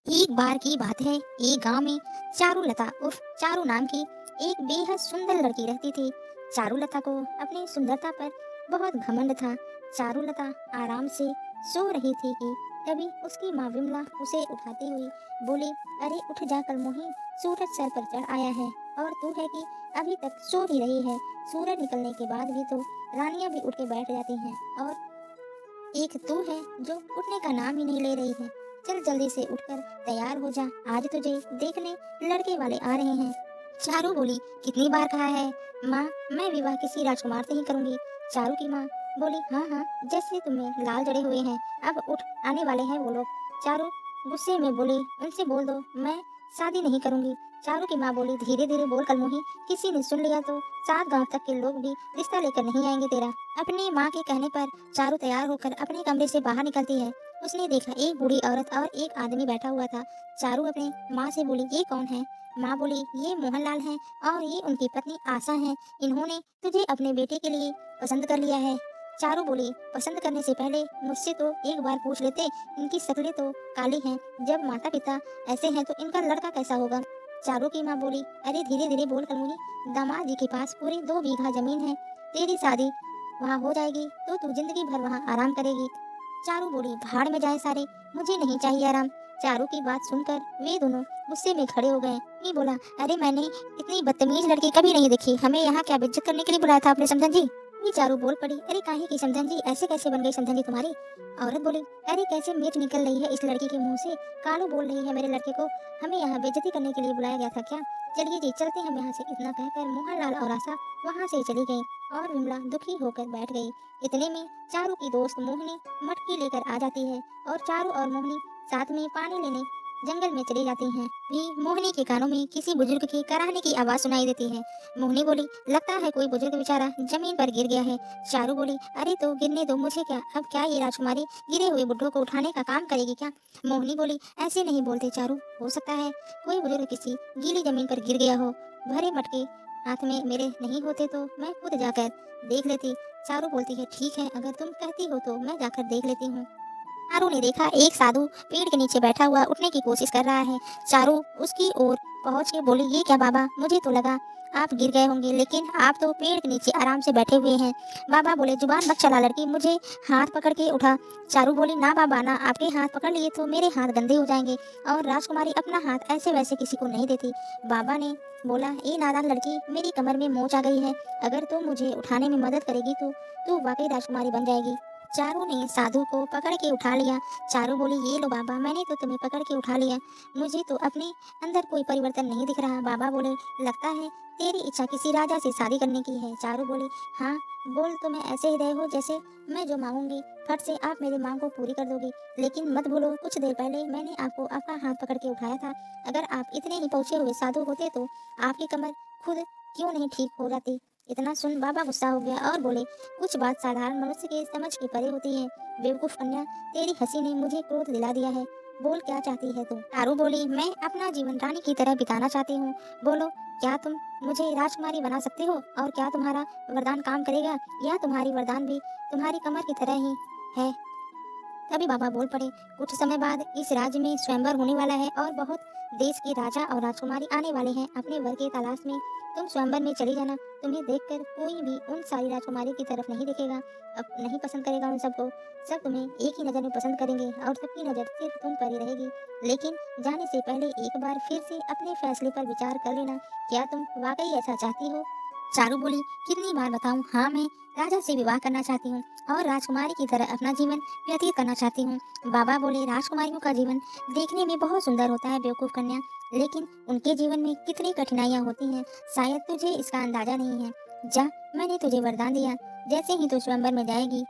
एक बार की बात है, एक गांव में चारुलता उर्फ चारू नाम की एक बेहद सुंदर लड़की रहती थी। चारुलता को अपनी सुंदरता पर बहुत घमंड था। चारुलता आराम से सो रही थी कि तभी उसकी माँ विमला उसे उठाते हुए बोली, अरे उठ जा कल मोही, सूरज सर पर चढ़ आया है और तू है कि अभी तक सो ही रही है। सूरज निकलने के बाद भी तो रानियां भी उठ के बैठ जाती हैं और एक तू है जो उठने का नाम ही नहीं ले रही है। चल जल्दी से उठकर तैयार हो जा, आज तुझे देखने लड़के वाले आ रहे हैं। चारू बोली, कितनी बार कहा है माँ, मैं विवाह किसी राजकुमार से ही करूंगी। चारू की माँ बोली, हाँ हाँ, जैसे तुम्हें लाल जड़े हुए हैं, अब उठ, आने वाले हैं वो लोग। चारू गुस्से में बोली, उनसे बोल दो मैं शादी नहीं करूंगी। चारू की माँ बोली, धीरे धीरे बोल कलमुही, किसी ने सुन लिया तो 7 गांव तक के लोग भी रिश्ता लेकर नहीं आएंगे तेरा। अपनी माँ के कहने पर चारू तैयार होकर अपने कमरे से बाहर निकलती है। उसने देखा एक बूढ़ी औरत और एक आदमी बैठा हुआ था। चारू अपनी माँ से बोली, ये कौन है? माँ बोली, ये मोहनलाल हैं और ये उनकी पत्नी आशा हैं। इन्होंने तुझे अपने बेटे के लिए पसंद कर लिया है। चारू बोली, पसंद करने से पहले मुझसे तो एक बार पूछ लेते, इनकी शक्लें तो काली हैं, जब माता पिता ऐसे हैं तो इनका लड़का कैसा होगा। चारू की माँ बोली, अरे धीरे धीरे बोल कलमुनी, दामाद जी के पास पूरी 2 बीघा जमीन है, तेरी शादी वहाँ हो जाएगी तो तू जिंदगी भर वहाँ आराम करेगी। चारू बोली, भाड़ में जाए सारे, मुझे नहीं चाहिए आराम। चारू की बात सुनकर वे दोनों गुस्से में खड़े हो गए। ये बोला, अरे मैंने इतनी बदतमीज लड़की कभी नहीं देखी, हमें यहाँ क्या बेइज्जत करने के लिए बुलाया था आपने समधन जी? ये चारू बोल पड़ी, अरे काहे की समधन जी, ऐसे कैसे बन गई समधन जी तुम्हारी? औरत बोली, अरे कैसे मीठ निकल रही है इस लड़की के मुंह से, कालू बोल रही है मेरे लड़के को, हमें यहाँ बेइज्जती करने के लिए बुलाया गया था क्या? चलिए जी चलते हम यहाँ से। इतना कहकर मोहनलाल और आशा वहाँ से चली गई और विमला दुखी होकर बैठ गई। इतने में चारू की दोस्त मोहिनी मटकी लेकर आ जाती है और चारू और मोहिनी साथ में पानी लेने जंगल में चली जाती हैं। भी मोहिनी के कानों में किसी बुजुर्ग की कराहने की आवाज सुनाई देती है। मोहिनी बोली, लगता है कोई बुजुर्ग बेचारा जमीन पर गिर गया है। चारू बोली, अरे तो गिरने दो, मुझे क्या, अब क्या ये राजकुमारी गिरे हुए बुड्ढों को उठाने का काम करेगी क्या? मोहिनी बोली, ऐसे नहीं बोलते चारू, हो सकता है कोई बुजुर्ग किसी गीली जमीन पर गिर गया हो। भरे मटके हाथ में मेरे नहीं होते तो मैं खुद जाकर देख लेती। चारू बोलती है, ठीक है, अगर तुम कहती हो तो मैं जाकर देख लेती हूँ। चारू ने देखा एक साधु पेड़ के नीचे बैठा हुआ उठने की कोशिश कर रहा है। चारू उसकी ओर पहुंच के बोली, ये क्या बाबा, मुझे तो लगा आप गिर गए होंगे, लेकिन आप तो पेड़ के नीचे आराम से बैठे हुए हैं। बाबा बोले, जुबान मत चला लड़की, मुझे हाथ पकड़ के उठा। चारू बोली, ना बाबा ना, आपके हाथ पकड़ लिए तो मेरे हाथ गंदे हो जाएंगे और राजकुमारी अपना हाथ ऐसे वैसे किसी को नहीं देती। बाबा ने बोला, ए नादान लड़की, मेरी कमर में मोच आ गई है, अगर तू मुझे उठाने में मदद करेगी तो तू वाकई राजकुमारी बन जाएगी। चारू ने साधु को पकड़ के उठा लिया। चारू बोली, ये लो बाबा, मैंने तो तुम्हें पकड़ के उठा लिया, मुझे तो अपने अंदर कोई परिवर्तन नहीं दिख रहा। बाबा बोले, लगता है तेरी इच्छा किसी राजा से शादी करने की है। चारू बोली, हाँ, बोल तो मैं ऐसे ही रहे हो जैसे मैं जो मांगूंगी फट से आप मेरी मांग को पूरी कर दोगी, लेकिन मत भूलो कुछ देर पहले मैंने आपको आपका हाथ पकड़ के उठाया था। अगर आप इतने ही पहुंचे हुए साधु होते तो आपकी कमर खुद क्यों नहीं ठीक हो जाती। इतना सुन बाबा गुस्सा हो गया और बोले, कुछ बात साधारण मनुष्य के समझ के परे होती है। बेवकूफ कन्या, तेरी हंसी ने मुझे क्रोध दिला दिया है, बोल क्या चाहती है तुम? चारू बोली, मैं अपना जीवन रानी की तरह बिताना चाहती हूँ, बोलो क्या तुम मुझे राजकुमारी बना सकते हो और क्या तुम्हारा वरदान काम करेगा या तुम्हारी वरदान भी तुम्हारी कमर की तरह ही है? तभी बाबा बोल पड़े, कुछ समय बाद इस राज्य में स्वयंवर होने वाला है और बहुत देश के राजा और राजकुमारी आने वाले हैं अपने वर की तलाश में। तुम स्वयंवर में चली जाना, तुम्हें देखकर कोई भी उन सारी राजकुमारी की तरफ नहीं देखेगा, अब नहीं पसंद करेगा उन सबको। सब तुम्हें एक ही नज़र में पसंद करेंगे और सबकी नज़र सिर्फ तुम पर ही रहेगी। लेकिन जाने से पहले एक बार फिर से अपने फैसले पर विचार कर लेना, क्या तुम वाकई ऐसा चाहती हो? चारू बोली, कितनी बार बताऊं, हाँ, मैं राजा से विवाह करना चाहती हूँ और राजकुमारी की तरह अपना जीवन व्यतीत करना चाहती हूँ। बाबा बोले, राजकुमारियों का जीवन देखने में बहुत सुंदर होता है बेवकूफ कन्या, लेकिन उनके जीवन में कितनी कठिनाइयाँ होती हैं, शायद तुझे इसका अंदाजा नहीं है। जा, मैंने तुझे वरदान दिया, जैसे ही तू स्वयंवर में जाएगी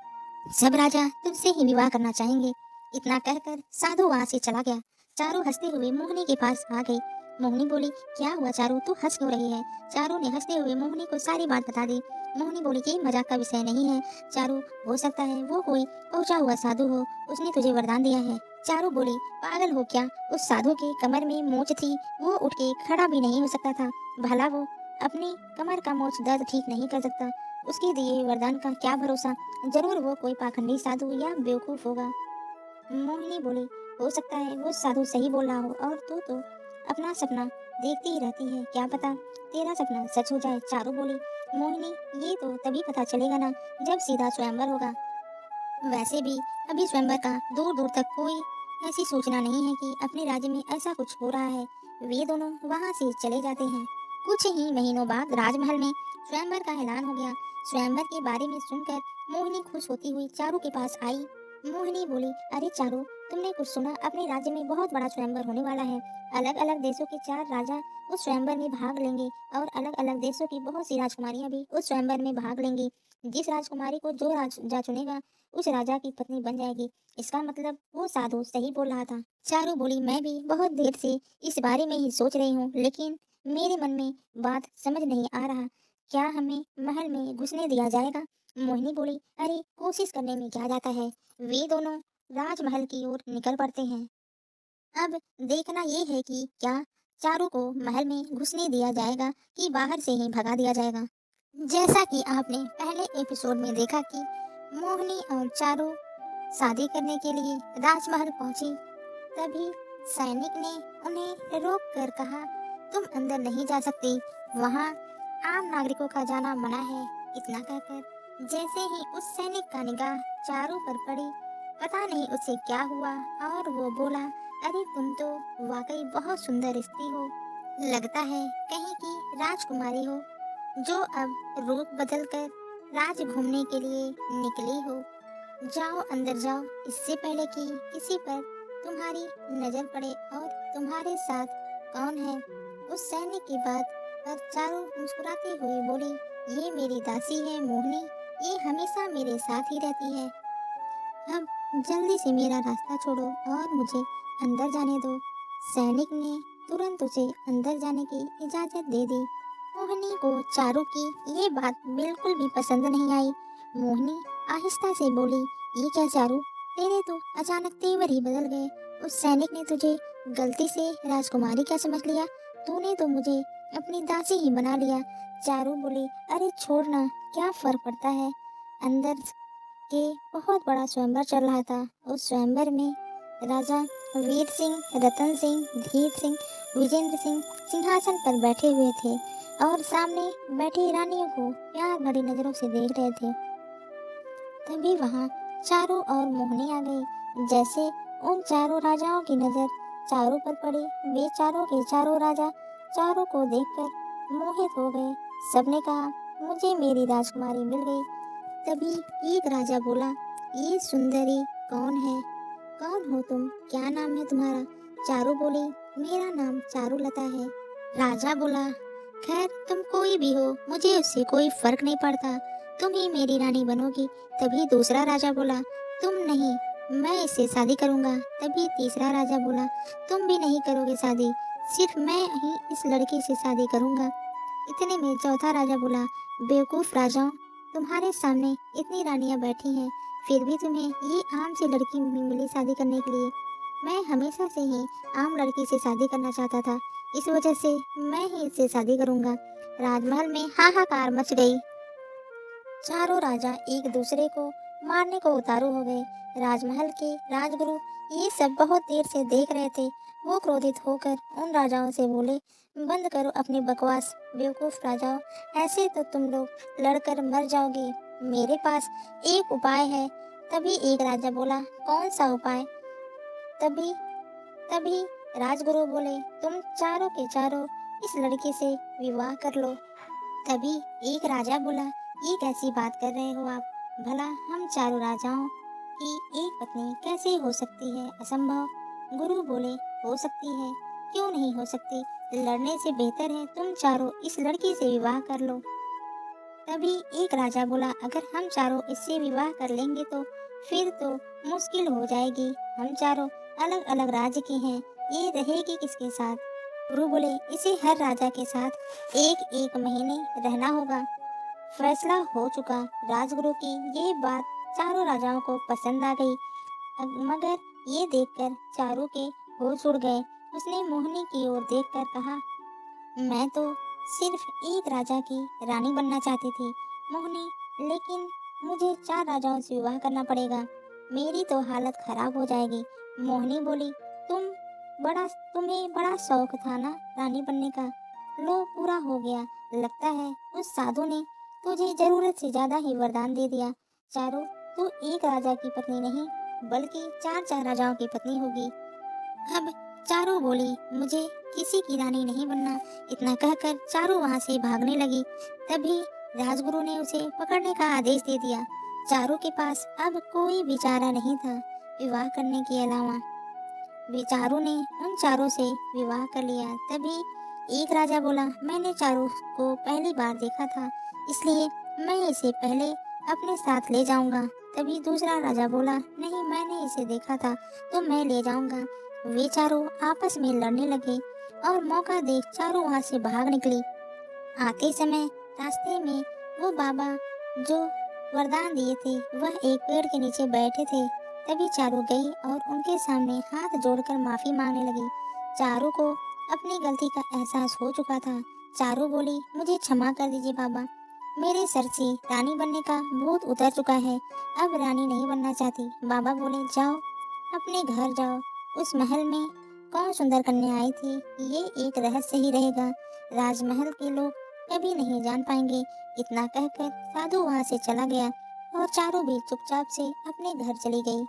सब राजा तुझसे ही विवाह करना चाहेंगे। इतना कहकर साधु वहां से चला गया। चारू हंसते हुए मोहिनी के पास आ गई। मोहिनी बोली, क्या हुआ चारू, तू हंस क्यों रही है? चारू ने हंसते हुए मोहिनी को सारी बात बता दी। मोहिनी बोली, ये मजाक का विषय नहीं है चारू, हो सकता है वो कोई पहुंचा हुआ साधु हो, उसने तुझे वरदान दिया है। चारू बोली, पागल हो क्या, उस साधु के कमर में मोच थी, वो उठ के खड़ा भी नहीं हो सकता था, भला वो अपनी कमर का मोच दर्द ठीक नहीं कर सकता, उसके दिए वरदान का क्या भरोसा, जरूर वो कोई पाखंडी साधु या बेवकूफ होगा। मोहिनी बोली, हो सकता है वो साधु सही बोल रहा हो और तू तो अपना सपना देखती ही रहती है, क्या पता तेरा सपना सच हो जाए। चारू बोली, मोहिनी ये तो तभी पता चलेगा ना जब सीधा स्वयंवर होगा। वैसे भी अभी स्वयंवर का दूर दूर तक कोई ऐसी सूचना नहीं है कि अपने राज्य में ऐसा कुछ हो रहा है। वे दोनों वहां से चले जाते हैं। कुछ ही महीनों बाद राजमहल में स्वयंवर का ऐलान हो गया। स्वयंवर के बारे में सुनकर मोहिनी खुश होती हुई चारू के पास आई। मोहिनी बोली, अरे चारू, तुमने कुछ सुना? अपने राज्य में बहुत बड़ा स्वयंवर होने वाला है। अलग अलग देशों के 4 राजा उस स्वयंवर में भाग लेंगे और अलग अलग देशों की बहुत सी राजकुमारियां भी उस स्वयंवर में भाग लेंगी। जिस राजकुमारी को जो राजा चुनेगा उस राजा की पत्नी बन जाएगी। इसका मतलब वो साधु सही बोल रहा था। चारू बोली, मैं भी बहुत देर से इस बारे में ही सोच रही हूँ, लेकिन मेरे मन में बात समझ नहीं आ रहा। क्या हमें महल में घुसने दिया जाएगा? मोहिनी बोली, अरे कोशिश करने में क्या जाता है। वे दोनों राजमहल की ओर निकल पड़ते हैं। अब देखना ये है कि क्या चारू को महल में घुसने दिया जाएगा कि बाहर से ही भगा दिया जाएगा। जैसा कि आपने पहले एपिसोड में देखा कि मोहिनी और चारू शादी करने के लिए राजमहल पहुंची, तभी सैनिक ने उन्हें रोक कर कहा, तुम अंदर नहीं जा सकती, वहां आम नागरिकों का जाना मना है। इतना कहकर जैसे ही उस सैनिक का निगाह चारू पर पड़ी, पता नहीं उसे क्या हुआ और वो बोला, अरे तुम तो वाकई बहुत सुंदर स्त्री हो, लगता है कहीं की राजकुमारी हो जो अब रूप बदलकर राज घूमने के लिए निकली हो। जाओ अंदर जाओ, इससे पहले कि किसी पर तुम्हारी नजर पड़े। और तुम्हारे साथ कौन है? उस सैनिक की बात पर चारू मुस्कुराती हुई बोली, ये मेरी दासी है मोहिनी, ये हमेशा मेरे साथ ही रहती है। अब जल्दी से मेरा रास्ता छोड़ो और मुझे अंदर जाने दो। सैनिक ने तुरंत उसे अंदर जाने की इजाजत दे दी। मोहिनी को चारू की ये बात बिल्कुल भी पसंद नहीं आई। मोहिनी आहिस्ता से बोली, ये क्या चारू, तेरे तो अचानक तेवर ही बदल गए। उस सैनिक ने तुझे गलती से राजकुमारी क्या समझ लिया? तूने तो मुझे अपनी दासी ही बना लिया। चारू बोली, अरे छोड़ना, क्या फर्क पड़ता है। अंदर के बहुत बड़ा स्वयंवर चल रहा था। उस स्वयंवर में राजा वीर सिंह, रतन सिंह, धीर सिंह, विजेंद्र सिंह सिंहासन पर बैठे हुए थे और सामने बैठी रानियों को प्यार भरी नजरों से देख रहे थे। तभी वहां चारू और मोहिनी आ गई। जैसे उन चारों राजाओं की नजर चारू पर पड़ी, वे चारों के चारों राजा चारू को देखकर मोहित हो गए। सबने कहा, मुझे मेरी राजकुमारी मिल गई। तभी एक राजा बोला, ये सुंदरी कौन है? कौन हो तुम? क्या नाम है तुम्हारा? चारू बोली, मेरा नाम चारुलता है। राजा बोला, खैर तुम कोई भी हो, मुझे उससे कोई फर्क नहीं पड़ता, तुम ही मेरी रानी बनोगी। तभी दूसरा राजा बोला, तुम नहीं, मैं इससे शादी करूंगा। तभी तीसरा राजा बोला, तुम भी नहीं करोगे शादी, सिर्फ मैं ही इस लड़की से शादी करूंगा। इतने में चौथा राजा बोला, बेवकूफ राजाओं, तुम्हारे सामने इतनी रानियां बैठी हैं, फिर भी तुम्हें ये आम सी लड़की मिली शादी करने के लिए। मैं हमेशा से ही आम लड़की से शादी करना चाहता था, इस वजह से मैं ही इससे शादी करूंगा। राजमहल में हाहाकार मच गई। चारों राजा एक दूसरे को मारने को उतारू हो गए। राजमहल के राजगुरु ये सब बहुत देर से देख रहे थे। वो क्रोधित होकर उन राजाओं से बोले, बंद करो अपनी बकवास, बेवकूफ राजाओं, ऐसे तो तुम लोग लड़कर मर जाओगे। मेरे पास एक उपाय है। तभी एक राजा बोला, कौन सा उपाय? तभी तभी राजगुरु बोले, तुम चारों के चारों इस लड़की से विवाह कर लो। तभी एक राजा बोला, ये कैसी बात कर रहे हो आप? भला हम चारों राजाओं की एक पत्नी कैसे हो सकती है? असंभव। गुरु बोले, हो सकती है, क्यों नहीं हो सकती? लड़ने से बेहतर है तुम चारों इस लड़की से विवाह कर लो। तभी एक राजा बोला, अगर हम चारों इससे विवाह कर लेंगे तो फिर तो मुश्किल हो जाएगी। हम चारों अलग अलग राज्य के हैं, ये रहेगी किसके साथ? गुरु बोले, इसे हर राजा के साथ एक एक महीने रहना होगा। फैसला हो चुका। राजगुरु की ये बात चारों राजाओं को पसंद आ गई। मगर ये देखकर चारों के होश उड़ गए। उसने मोहिनी की ओर देखकर कहा, मैं तो सिर्फ एक राजा की रानी बनना चाहती थी मोहिनी, लेकिन मुझे 4 राजाओं से विवाह करना पड़ेगा। मेरी तो हालत खराब हो जाएगी। मोहिनी बोली, तुम तुम्हें बड़ा शौक था ना रानी बनने का, लो पूरा हो गया। लगता है उस साधु ने तुझे जरूरत से ज्यादा ही वरदान दे दिया। चारू, तू एक राजा की पत्नी नहीं बल्कि चार चार राजाओं की पत्नी होगी। अब चारू बोली, मुझे किसी की रानी नहीं बनना। इतना कहकर चारू वहां से भागने लगी। तभी राजगुरु ने उसे पकड़ने का आदेश दे दिया। चारू के पास अब कोई भी चारा नहीं था विवाह करने के अलावा। चारू ने उन चारों से विवाह कर लिया। तभी एक राजा बोला, मैंने चारू को पहली बार देखा था, इसलिए मैं इसे पहले अपने साथ ले जाऊंगा। तभी दूसरा राजा बोला, नहीं, मैंने इसे देखा था तो मैं ले जाऊंगा। वे चारों आपस में लड़ने लगे और मौका देख चारों वहां से भाग निकली। आते समय रास्ते में वो बाबा जो वरदान दिए थे वह एक पेड़ के नीचे बैठे थे। तभी चारू गई और उनके सामने हाथ जोड़कर माफी मांगने लगी। चारू को अपनी गलती का एहसास हो चुका था। चारू बोली, मुझे क्षमा कर दीजिए बाबा, मेरे सर से रानी बनने का भूत उतर चुका है, अब रानी नहीं बनना चाहती। बाबा बोले, जाओ अपने घर जाओ, उस महल में कौन सुंदर कन्या आई थी ये एक रहस्य ही रहेगा, राजमहल के लोग कभी नहीं जान पाएंगे। इतना कहकर साधु वहां से चला गया और चारू भी चुपचाप से अपने घर चली गई।